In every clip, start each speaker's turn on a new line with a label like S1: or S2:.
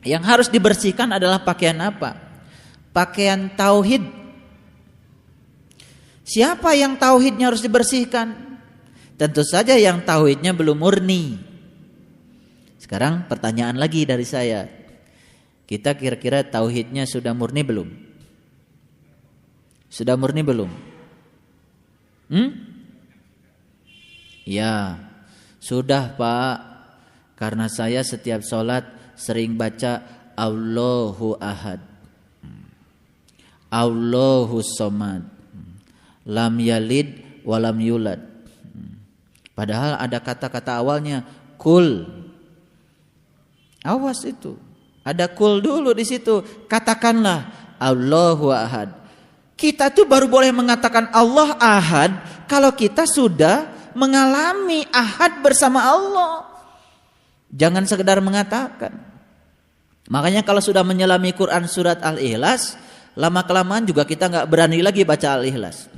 S1: Yang harus dibersihkan adalah pakaian apa? Pakaian tauhid. Siapa yang tauhidnya harus dibersihkan? Tentu saja yang tauhidnya belum murni. Sekarang pertanyaan lagi dari saya. Kita kira-kira tauhidnya sudah murni belum? Sudah murni belum? Ya, sudah Pak. Karena saya setiap sholat sering baca Allahu Ahad, Allahu Somad, Lam Yalid Walam Yulad. Padahal ada kata-kata awalnya kul. Awas itu. Ada kul dulu di situ. Katakanlah Allahu Ahad. Kita tuh baru boleh mengatakan Allah Ahad kalau kita sudah mengalami ahad bersama Allah. Jangan sekedar mengatakan. Makanya kalau sudah menyelami Quran surat Al-Ikhlas, lama-kelamaan juga kita gak berani lagi baca Al-Ikhlas.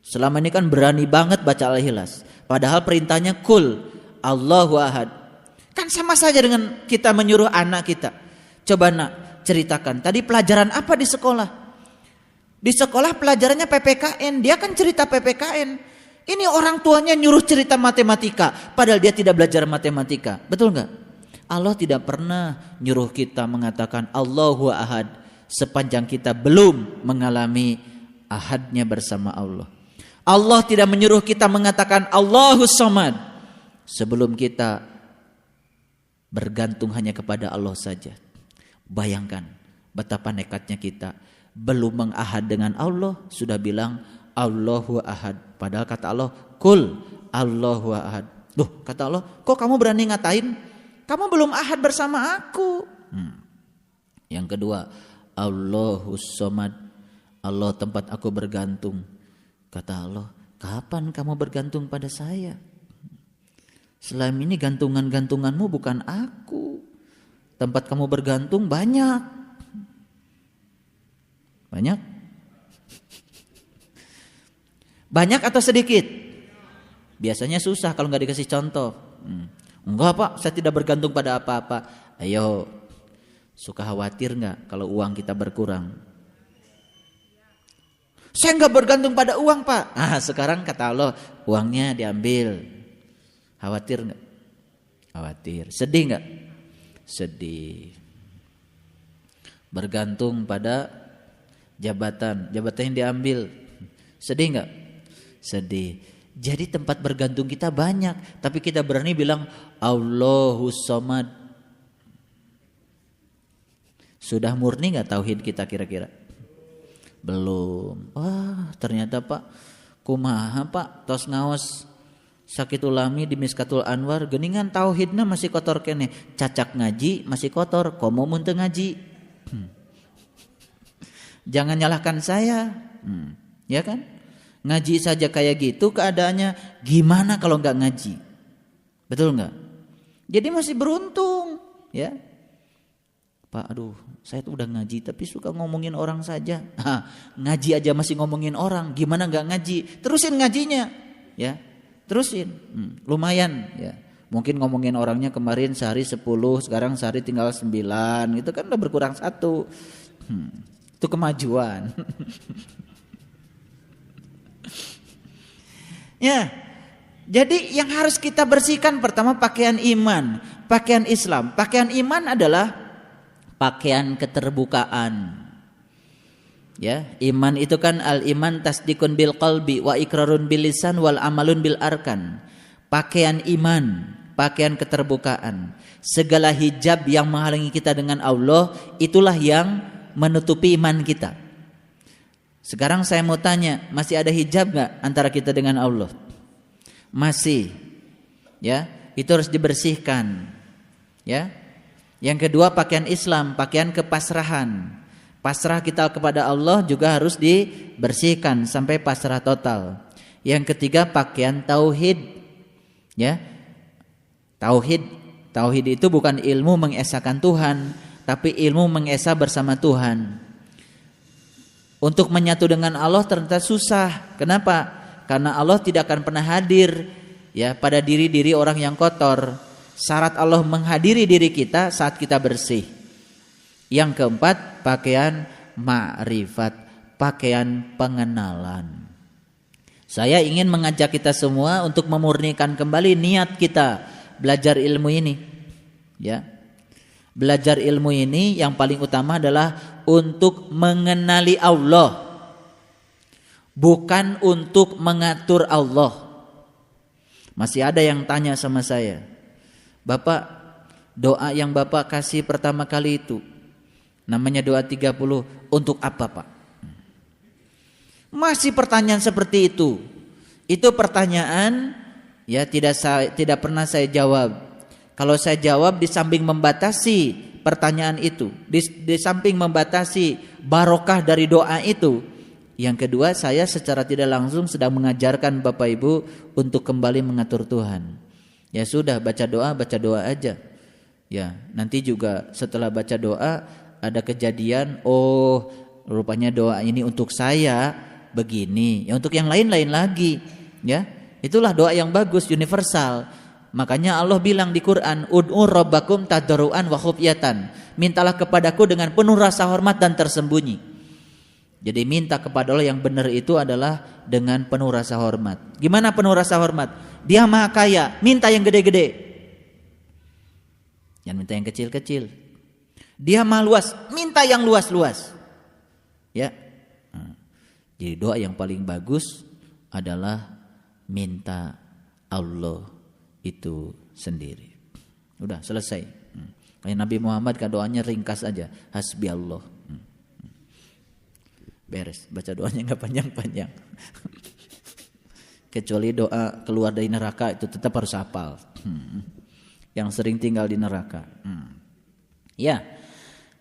S1: Selama ini kan berani banget baca Al-Ikhlas. Padahal perintahnya kul Allahu Ahad. Kan sama saja dengan kita menyuruh anak kita. Coba nak ceritakan, tadi pelajaran apa di sekolah? Di sekolah pelajarannya PPKN. Dia kan cerita PPKN. Ini orang tuanya nyuruh cerita matematika, padahal dia tidak belajar matematika. Betul nggak? Allah tidak pernah nyuruh kita mengatakan Allahu Ahad sepanjang kita belum mengalami ahadnya bersama Allah. Allah tidak menyuruh kita mengatakan Allahu Somad sebelum kita bergantung hanya kepada Allah saja. Bayangkan betapa nekatnya kita, belum mengahad dengan Allah sudah bilang Allahu Ahad. Padahal kata Allah kul Allahu Ahad. Loh, kata Allah, kok kamu berani ngatain? Kamu belum ahad bersama aku. Yang kedua, Allahu Somad. Allah tempat aku bergantung. Kata Allah, kapan kamu bergantung pada saya? Selama ini gantungan-gantunganmu bukan aku. Tempat kamu bergantung banyak. Banyak? Banyak atau sedikit? Biasanya susah kalau nggak dikasih contoh. Enggak Pak, saya tidak bergantung pada apa-apa. Ayo, suka khawatir nggak kalau uang kita berkurang? Saya nggak bergantung pada uang Pak. Sekarang kata Allah uangnya diambil. Khawatir nggak? Khawatir. Sedih nggak? Sedih. Bergantung pada jabatan yang diambil. Sedih nggak? Sedih. Jadi tempat bergantung kita banyak, tapi kita berani bilang Allahu Somad. Sudah murni nggak tauhid kita kira-kira? Belum. Wah, ternyata Pak, kumaha Pak, tos ngaos Sakitul Lami di Miskatul Anwar, geningan tauhidna masih kotor kene, cacak ngaji masih kotor, komo mun teu ngaji. Jangan nyalahkan saya. Ya kan? Ngaji saja kayak gitu keadaannya, gimana kalau nggak ngaji? Betul nggak? Jadi masih beruntung, ya. Pak, aduh, saya tuh udah ngaji tapi suka ngomongin orang saja. Ngaji aja masih ngomongin orang, gimana nggak ngaji? Terusin ngajinya, ya. Terusin, lumayan, ya. Mungkin ngomongin orangnya kemarin sehari 10, sekarang sehari tinggal 9, itu kan udah berkurang 1. Itu kemajuan. Ya, jadi yang harus kita bersihkan pertama pakaian iman, pakaian Islam. Pakaian iman adalah pakaian keterbukaan. Ya, iman itu kan al-iman tasdikun bil qalbi wa ikrarun bil lisan wal amalun bil arkan. Pakaian iman, pakaian keterbukaan. Segala hijab yang menghalangi kita dengan Allah, itulah yang menutupi iman kita. Sekarang saya mau tanya, masih ada hijab gak antara kita dengan Allah? Masih. Ya, itu harus dibersihkan. Ya. Yang kedua pakaian Islam, pakaian kepasrahan. Pasrah kita kepada Allah juga harus dibersihkan sampai pasrah total. Yang ketiga pakaian tauhid. Ya. Tauhid itu bukan ilmu mengesahkan Tuhan, tapi ilmu mengesah bersama Tuhan. Untuk menyatu dengan Allah ternyata susah. Kenapa? Karena Allah tidak akan pernah hadir ya pada diri-diri orang yang kotor. Syarat Allah menghadiri diri kita saat kita bersih. Yang keempat, pakaian ma'rifat, pakaian pengenalan. Saya ingin mengajak kita semua untuk memurnikan kembali niat kita belajar ilmu ini. Ya. Belajar ilmu ini yang paling utama adalah untuk mengenali Allah, bukan untuk mengatur Allah. Masih ada yang tanya sama saya, Bapak, doa yang Bapak kasih pertama kali itu namanya doa 30, untuk apa Pak? Masih pertanyaan seperti itu. Itu pertanyaan ya tidak pernah saya jawab. Kalau saya jawab di samping membatasi pertanyaan itu, di samping membatasi barokah dari doa itu, yang kedua saya secara tidak langsung sedang mengajarkan Bapak Ibu untuk kembali mengatur Tuhan. Ya sudah, baca doa aja. Ya, nanti juga setelah baca doa ada kejadian, oh rupanya doa ini untuk saya begini, ya untuk yang lain-lain lagi, ya. Itulah doa yang bagus, universal. Makanya Allah bilang di Quran, ud'u rabbakum tadarruan wa khufyatan. Mintalah kepadaku dengan penuh rasa hormat dan tersembunyi. Jadi minta kepada Allah yang benar itu adalah dengan penuh rasa hormat. Gimana penuh rasa hormat? Dia Maha Kaya, minta yang gede-gede. Jangan minta yang kecil-kecil. Dia Maha Luas, minta yang luas-luas. Ya. Jadi doa yang paling bagus adalah minta Allah itu sendiri. Udah selesai. Kayak Nabi Muhammad kan doanya ringkas aja, hasbi Allah. Beres, baca doanya nggak panjang-panjang. Kecuali doa keluar dari neraka itu tetap harus hafal. Yang sering tinggal di neraka. Ya.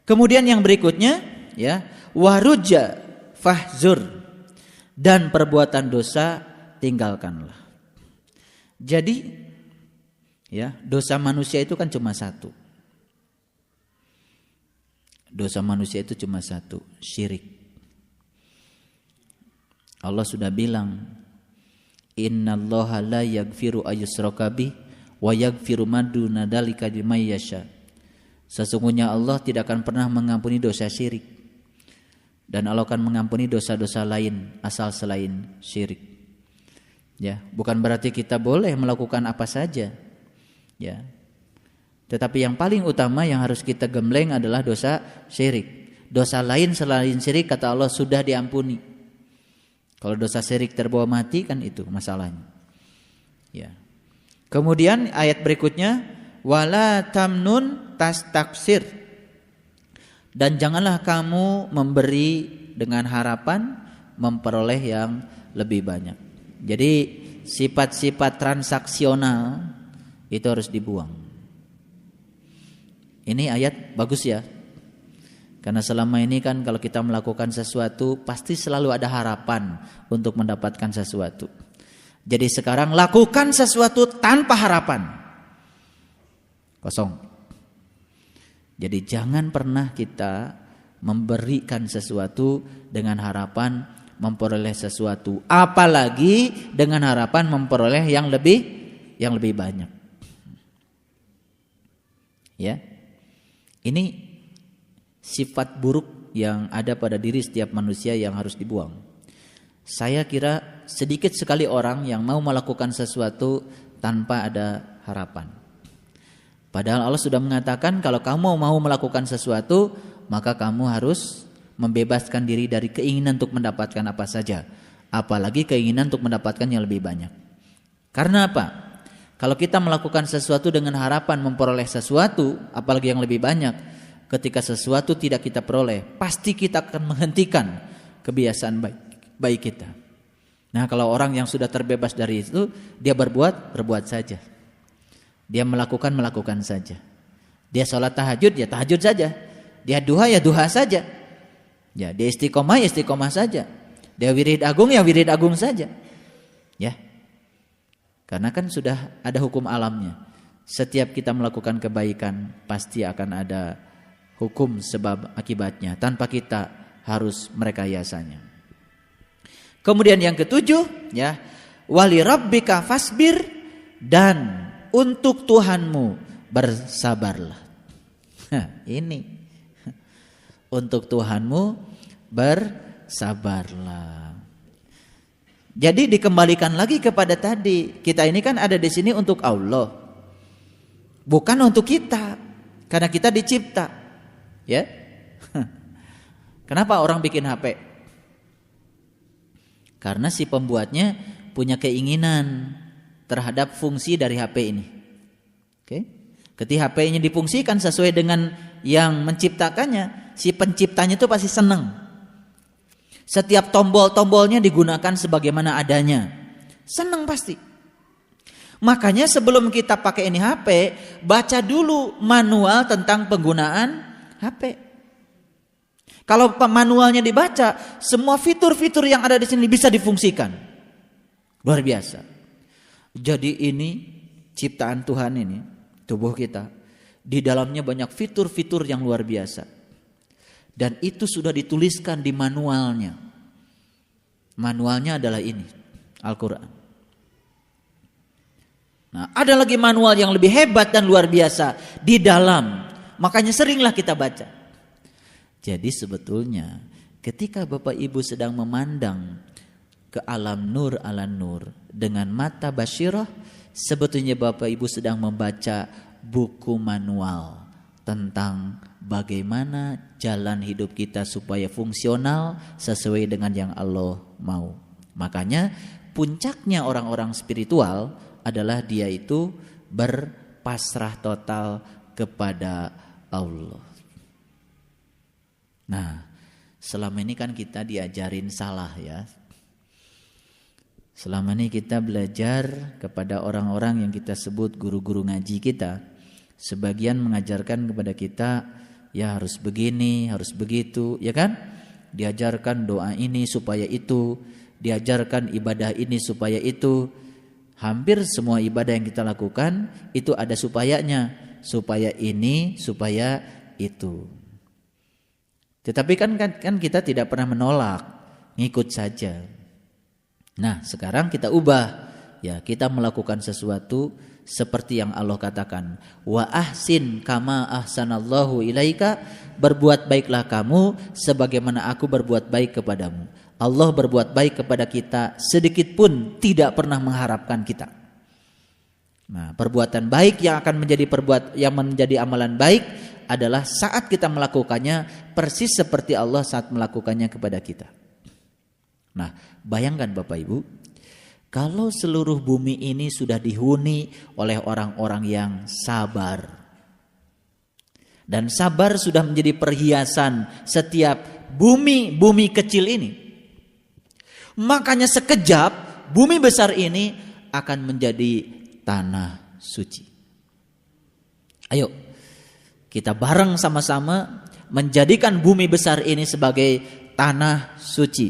S1: Kemudian yang berikutnya, ya, waruja fahzur, dan perbuatan dosa tinggalkanlah. Jadi ya, dosa manusia itu kan cuma satu. Dosa manusia itu cuma satu, syirik. Allah sudah bilang, innallaha la yaghfiru ayyushraka bih wa yaghfiru ma duna dzalika liman yasha. Sesungguhnya Allah tidak akan pernah mengampuni dosa syirik. Dan Allah akan mengampuni dosa-dosa lain asal selain syirik. Ya, bukan berarti kita boleh melakukan apa saja. Ya. Tetapi yang paling utama yang harus kita gembleng adalah dosa syirik. Dosa lain selain syirik kata Allah sudah diampuni. Kalau dosa syirik terbawa mati kan itu masalahnya. Ya. Kemudian ayat berikutnya, wala tamnun tastaksir. Dan janganlah kamu memberi dengan harapan memperoleh yang lebih banyak. Jadi sifat-sifat transaksional itu harus dibuang. Ini ayat bagus ya. Karena selama ini kan kalau kita melakukan sesuatu pasti selalu ada harapan untuk mendapatkan sesuatu. Jadi sekarang lakukan sesuatu tanpa harapan. Kosong. Jadi jangan pernah kita memberikan sesuatu dengan harapan memperoleh sesuatu, apalagi dengan harapan memperoleh yang lebih banyak. Ya. Ini sifat buruk yang ada pada diri setiap manusia yang harus dibuang. Saya kira sedikit sekali orang yang mau melakukan sesuatu tanpa ada harapan. Padahal Allah sudah mengatakan kalau kamu mau melakukan sesuatu, maka kamu harus membebaskan diri dari keinginan untuk mendapatkan apa saja, apalagi keinginan untuk mendapatkan yang lebih banyak. Karena apa? Kalau kita melakukan sesuatu dengan harapan memperoleh sesuatu, apalagi yang lebih banyak, ketika sesuatu tidak kita peroleh, pasti kita akan menghentikan kebiasaan baik kita. Nah, kalau orang yang sudah terbebas dari itu, dia berbuat saja. Dia melakukan saja. Dia sholat tahajud, ya tahajud saja. Dia duha, ya duha saja. Ya, dia istiqomah, ya istiqomah saja. Dia wirid agung, ya wirid agung saja. Ya. Karena kan sudah ada hukum alamnya. Setiap kita melakukan kebaikan pasti akan ada hukum sebab akibatnya tanpa kita harus merekayasanya. Kemudian yang ketujuh, ya, wali rabbika fasbir, dan untuk Tuhanmu bersabarlah. Ini untuk Tuhanmu bersabarlah. Jadi dikembalikan lagi kepada tadi, kita ini kan ada di sini untuk Allah, bukan untuk kita, karena kita dicipta, ya. Kenapa orang bikin HP? Karena si pembuatnya punya keinginan terhadap fungsi dari HP ini. Oke? Ketika HP ini difungsikan sesuai dengan yang menciptakannya, si penciptanya itu pasti senang. Setiap tombol-tombolnya digunakan sebagaimana adanya. Senang pasti. Makanya sebelum kita pakai ini HP, baca dulu manual tentang penggunaan HP. Kalau manualnya dibaca, semua fitur-fitur yang ada di sini bisa difungsikan. Luar biasa. Jadi ini ciptaan Tuhan ini, tubuh kita, di dalamnya banyak fitur-fitur yang luar biasa. Dan itu sudah dituliskan di manualnya. Manualnya adalah ini, Al-Quran. Nah, ada lagi manual yang lebih hebat dan luar biasa di dalam. Makanya seringlah kita baca. Jadi sebetulnya ketika Bapak Ibu sedang memandang ke alam nur ala nur dengan mata basyirah, sebetulnya Bapak Ibu sedang membaca buku manual tentang bagaimana jalan hidup kita supaya fungsional sesuai dengan yang Allah mau. Makanya puncaknya orang-orang spiritual adalah dia itu berpasrah total kepada Allah. Nah, selama ini kan kita diajarin salah ya. Selama ini kita belajar kepada orang-orang yang kita sebut guru-guru ngaji kita. Sebagian mengajarkan kepada kita, ya harus begini, harus begitu, ya kan? Diajarkan doa ini supaya itu, diajarkan ibadah ini supaya itu. Hampir semua ibadah yang kita lakukan itu ada supayanya, supaya ini, supaya itu. Tetapi kan kita tidak pernah menolak, ngikut saja. Nah, sekarang kita ubah, ya kita melakukan sesuatu seperti yang Allah katakan, wa ahsin kama ahsanallahu ilaika, berbuat baiklah kamu sebagaimana aku berbuat baik kepadamu. Allah berbuat baik kepada kita sedikit pun tidak pernah mengharapkan kita. Nah, perbuatan baik yang akan menjadi amalan baik adalah saat kita melakukannya persis seperti Allah saat melakukannya kepada kita. Nah, bayangkan Bapak Ibu, kalau seluruh bumi ini sudah dihuni oleh orang-orang yang sabar. Dan sabar sudah menjadi perhiasan setiap bumi kecil ini. Makanya sekejap bumi besar ini akan menjadi tanah suci. Ayo kita bareng sama-sama menjadikan bumi besar ini sebagai tanah suci.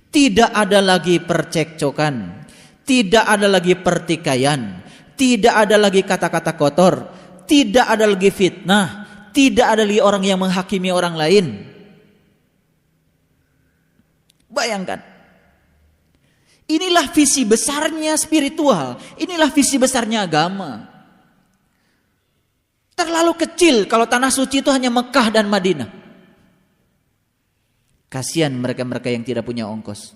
S1: Tidak ada lagi percekcokan, tidak ada lagi pertikaian, tidak ada lagi kata-kata kotor, tidak ada lagi fitnah, tidak ada lagi orang yang menghakimi orang lain. Bayangkan. Inilah visi besarnya spiritual, inilah visi besarnya agama. Terlalu kecil kalau tanah suci itu hanya Mekah dan Madinah. Kasihan mereka-mereka yang tidak punya ongkos.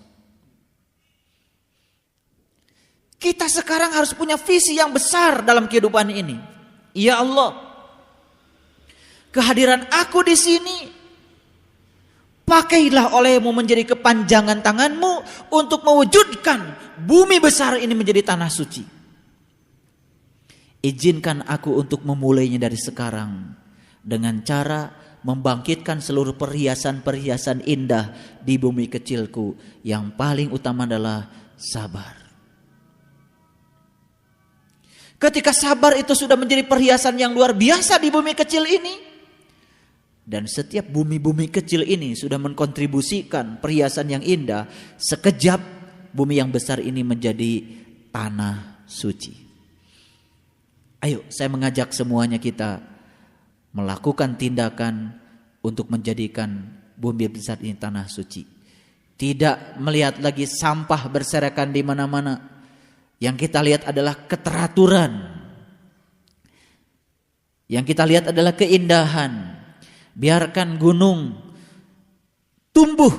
S1: Kita sekarang harus punya visi yang besar dalam kehidupan ini. Ya Allah, kehadiran aku di sini, pakailah olehmu menjadi kepanjangan tanganmu untuk mewujudkan bumi besar ini menjadi tanah suci. Izinkan aku untuk memulainya dari sekarang dengan cara membangkitkan seluruh perhiasan-perhiasan indah di bumi kecilku. Yang paling utama adalah sabar. Ketika sabar itu sudah menjadi perhiasan yang luar biasa di bumi kecil ini, dan setiap bumi-bumi kecil ini sudah mengkontribusikan perhiasan yang indah, sekejap bumi yang besar ini menjadi tanah suci. Ayo, saya mengajak semuanya kita melakukan tindakan untuk menjadikan bumi besar ini tanah suci. Tidak melihat lagi sampah berserakan di mana-mana. Yang kita lihat adalah keteraturan. Yang kita lihat adalah keindahan. Biarkan gunung tumbuh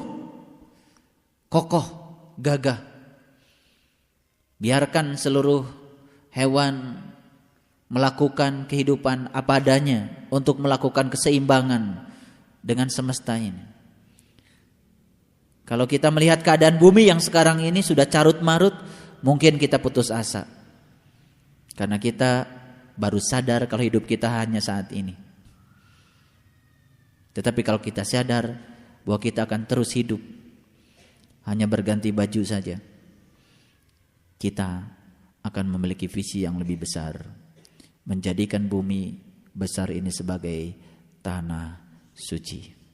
S1: kokoh, gagah. Biarkan seluruh hewan melakukan kehidupan apa adanya untuk melakukan keseimbangan dengan semesta ini. Kalau kita melihat keadaan bumi yang sekarang ini sudah carut marut, mungkin kita putus asa. Karena kita baru sadar kalau hidup kita hanya saat ini. Tetapi kalau kita sadar bahwa kita akan terus hidup, hanya berganti baju saja, kita akan memiliki visi yang lebih besar, menjadikan bumi besar ini sebagai tanah suci.